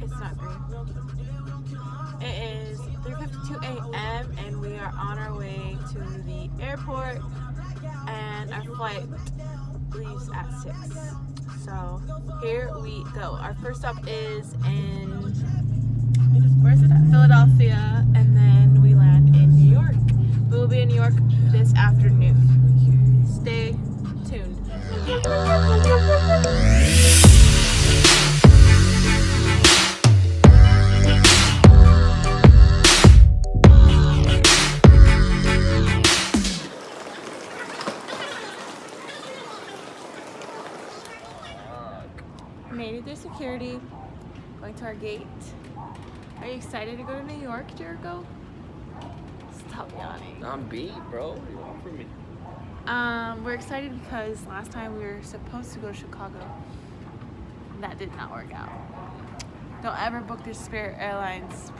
It's not green. It is 3:52 a.m. and we are on our way to the airport, and our flight leaves at 6. So here we go. Our first stop is in, where is it at? Philadelphia, and then we land in New York. We will be in New York this afternoon. Stay tuned. Made it through security, going to our gate. Are you excited to go to New York, Jericho? Stop yawning. I'm beat, bro. What do you want from me? We're excited because last time we were supposed to go to Chicago. That did not work out. Don't ever book through Spirit Airlines.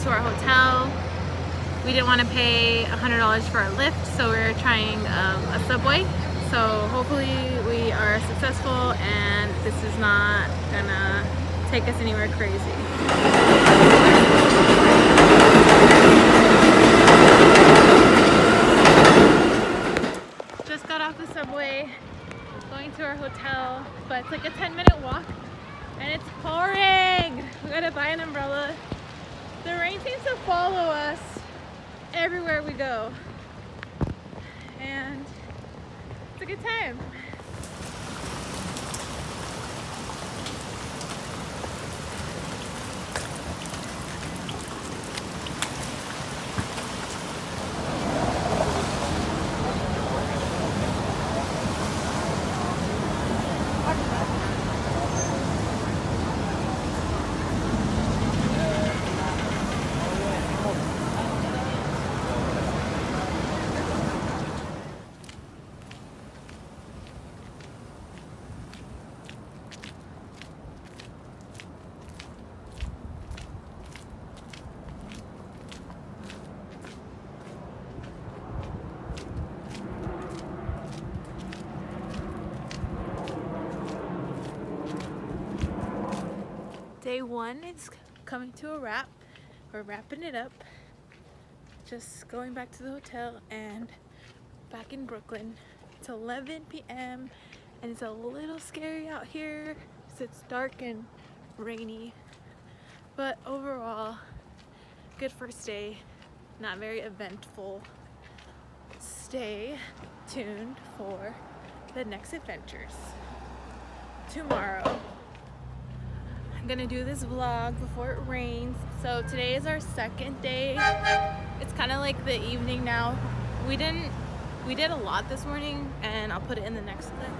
To our hotel. We didn't want to pay $100 for a lift, so we're trying a subway. So hopefully we are successful and this is not gonna take us anywhere crazy. Just got off the subway, going to our hotel, but it's like a 10-minute walk and it's pouring. We gotta buy an umbrella. The rain seems to follow us everywhere we go, and it's a good time. Day one is coming to a wrap. We're wrapping it up. Just going back to the hotel and back in Brooklyn. It's 11 p.m. and it's a little scary out here because it's dark and rainy. But overall, good first day. Not very eventful. Stay tuned for the next adventures tomorrow. I'm gonna do this vlog before it rains. So today is our second day. It's kind of like the evening now. We did a lot this morning, and I'll put it in the next clip.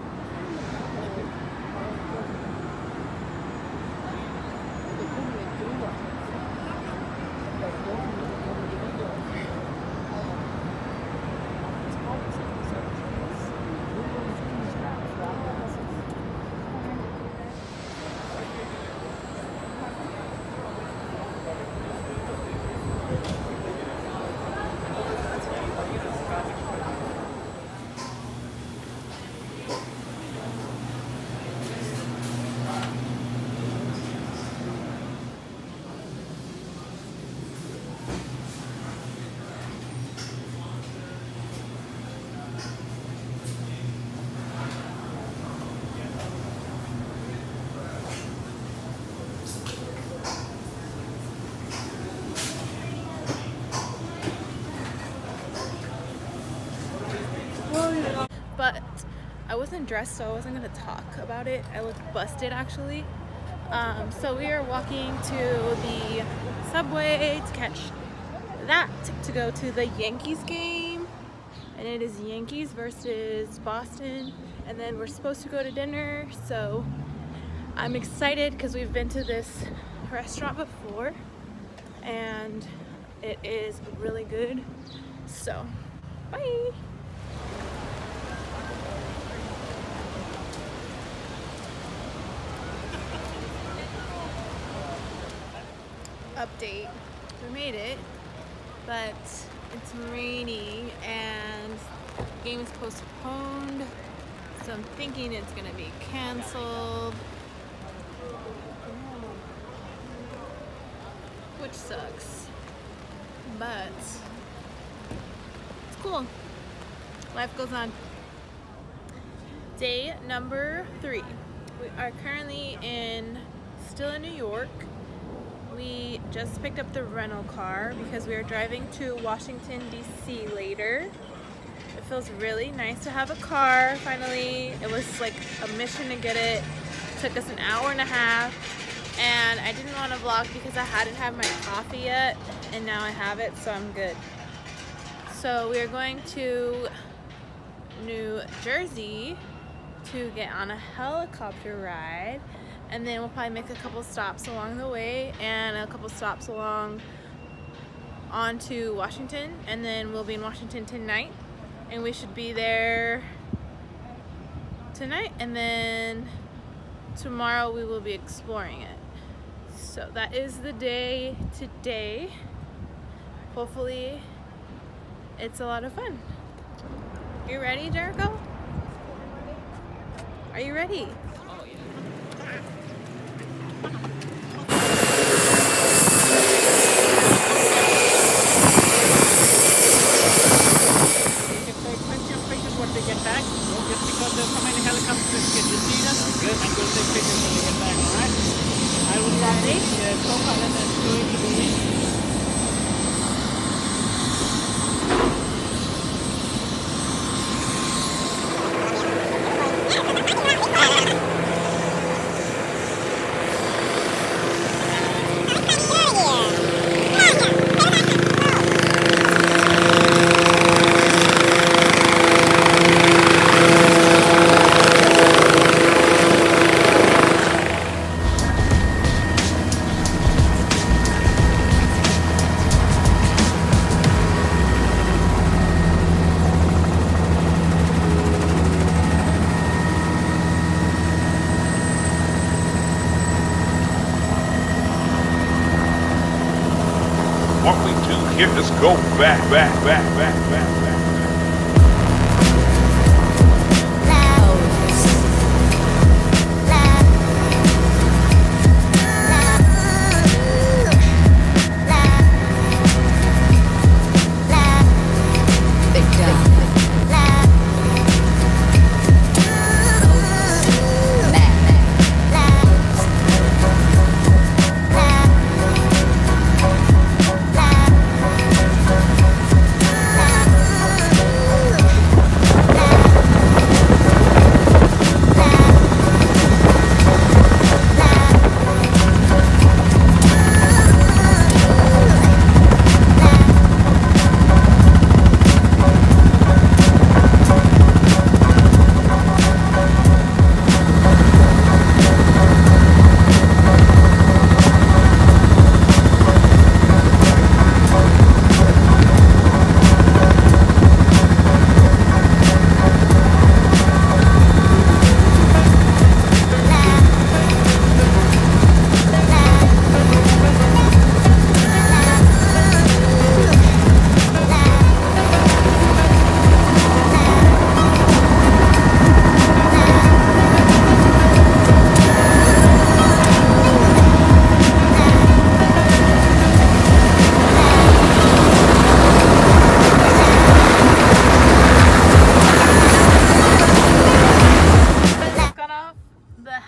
But I wasn't dressed, so I wasn't gonna talk about it. I looked busted actually. So we are walking to the subway to catch that to go to the Yankees game, and it is Yankees versus Boston, and then we're supposed to go to dinner. So I'm excited because we've been to this restaurant before and it is really good. So, bye! Update. We made it, but it's raining and the game is postponed. So I'm thinking it's gonna be canceled. Which sucks. But it's cool. Life goes on. Day number 3. We are currently still in New York. We just picked up the rental car because we are driving to Washington, D.C. later. It feels really nice to have a car, finally. It was like a mission to get it. It took us an hour and a half. And I didn't want to vlog because I hadn't had my coffee yet. And now I have it, so I'm good. So we are going to New Jersey to get on a helicopter ride. And then we'll probably make a couple stops along the way and a couple stops along onto Washington. And then we'll be in Washington tonight. And we should be there tonight. And then tomorrow we will be exploring it. So that is the day today. Hopefully it's a lot of fun. You ready, Jericho? Are you ready? Oh, yeah. When they get back, just because there's so many helicopters, get to see them. Good. And we'll take pictures when they get back, alright? I will start the co-pilot that's going to be What we do here is go back.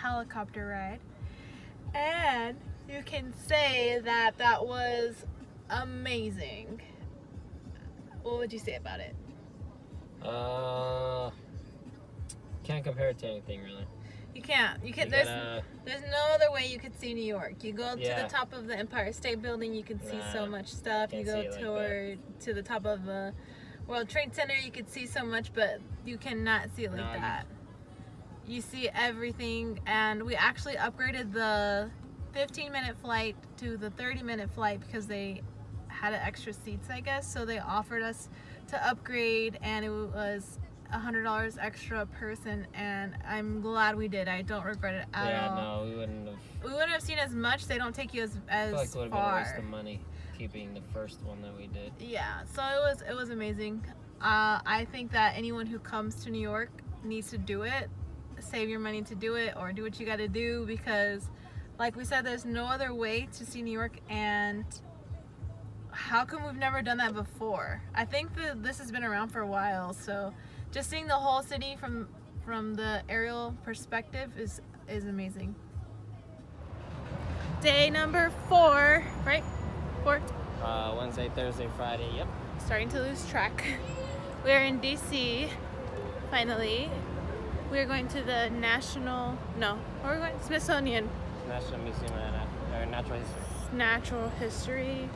Helicopter ride, and you can say that that was amazing. What would you say about it? Can't compare it to anything really. You can't. You can. You There's no other way you could see New York. You go to Yeah. the top of the Empire State Building, you can see so Nah, much stuff. You can't go see it like toward to the top of the World Trade Center, you could see so much, but you cannot see it like No, that. you see everything, and we actually upgraded the 15-minute flight to the 30-minute flight because they had extra seats, I guess, so they offered us to upgrade, and it was $100 extra a person, and I'm glad we did. I don't regret it at all. Yeah, no, we wouldn't have seen as much. They don't take you as I feel like it would have been a far. waste of money keeping the first one that we did. Yeah, so it was amazing. I think that anyone who comes to New York needs to do it. Save your money to do it, or do what you got to do, because like we said, there's no other way to see New York. And how come we've never done that before? I think that this has been around for a while, so just seeing the whole city from the aerial perspective is amazing. Day number 4, right? 4. Wednesday, Thursday, Friday. Yep. Starting to lose track. We are in DC. Finally, we are going to the we're going to Smithsonian. National Museum of Natural History,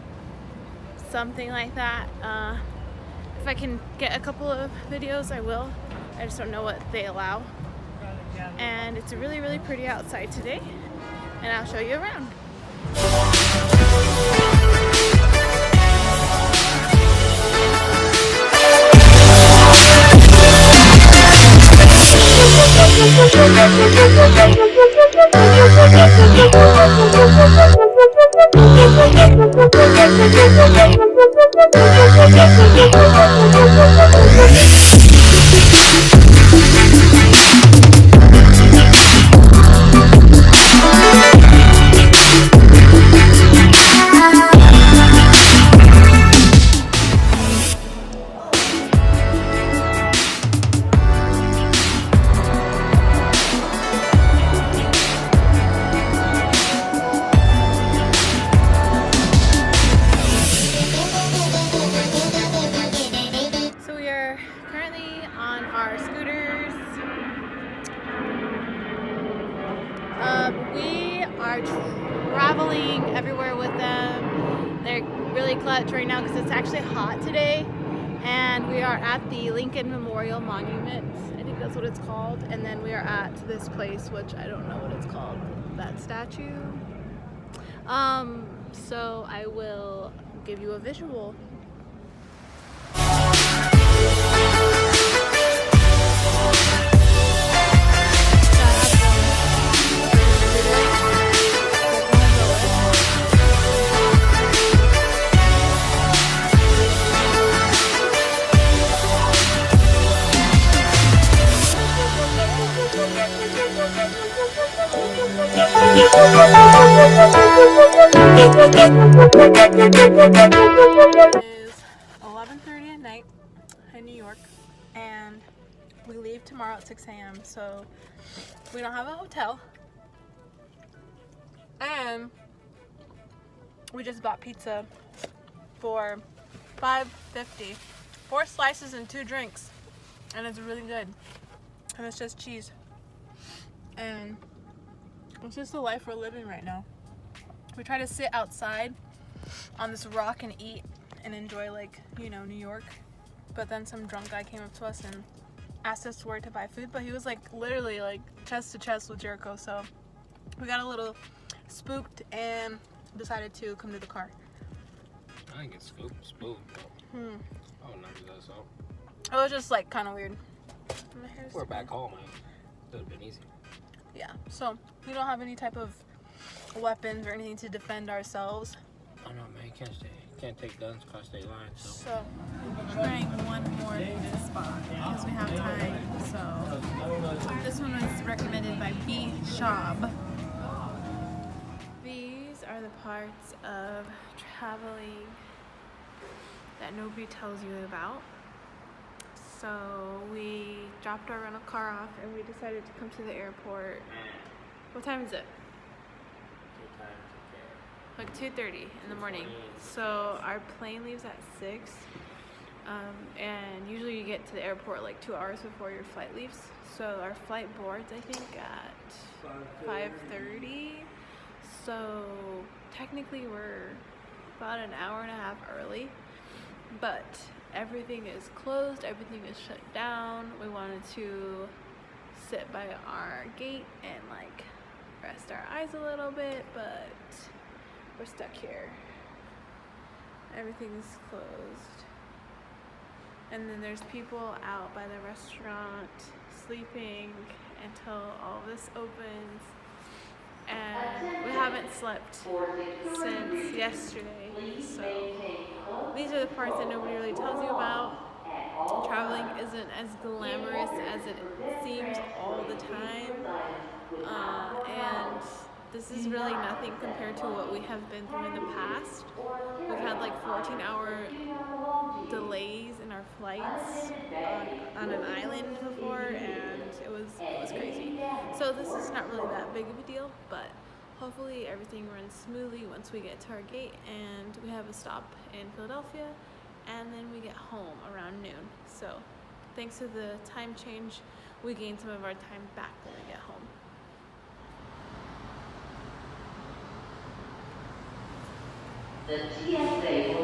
something like that. If I can get a couple of videos, I will. I just don't know what they allow. And it's really, really pretty outside today, and I'll show you around. We are traveling everywhere with them. They're really clutch right now because it's actually hot today, and we are at the Lincoln Memorial Monument. I think that's what it's called. And then we are at this place, which I don't know what it's called, that statue. So I will give you a visual. It is 11:30 at night in New York, and we leave tomorrow at 6 a.m. so we don't have a hotel, and we just bought pizza for $5.50, 4 slices and 2 drinks, and it's really good, and it's just cheese, and it's just the life we're living right now. We try to sit outside on this rock and eat and enjoy, like, you know, New York. But then some drunk guy came up to us and asked us where to buy food, but he was like literally like chest to chest with Jericho, so we got a little spooked and decided to come to the car. I didn't get spooked. Oh, not do that, so. It was just like kind of weird. We're back home, man. It would have been easy. Yeah, so we don't have any type of weapons or anything to defend ourselves. I know, man. You can't take guns across state lines. So we're trying one more spot because we have time. So this one was recommended by B. Schaub. These are the parts of traveling that nobody tells you about. So we dropped our rental car off and we decided to come to the airport. What time is it? Like 2:30 in the morning. So our plane leaves at 6, and usually you get to the airport like 2 hours before your flight leaves. So our flight boards, I think, at 5:30. So technically we're about an hour and a half early, but everything is closed, everything is shut down. We wanted to sit by our gate and like rest our eyes a little bit, but we're stuck here. Everything's closed. And then there's people out by the restaurant sleeping until all this opens. And we haven't slept since yesterday. So these are the parts that nobody really tells you about. Traveling isn't as glamorous as it seems all the time. And this is really nothing compared to what we have been through in the past. We've had like 14-hour delays in our flights on an island before, and it was crazy. So this is not really that big of a deal, but hopefully everything runs smoothly once we get to our gate and we have a stop in Philadelphia, and then we get home around noon. So thanks to the time change, we gain some of our time back when we get home. The TSA will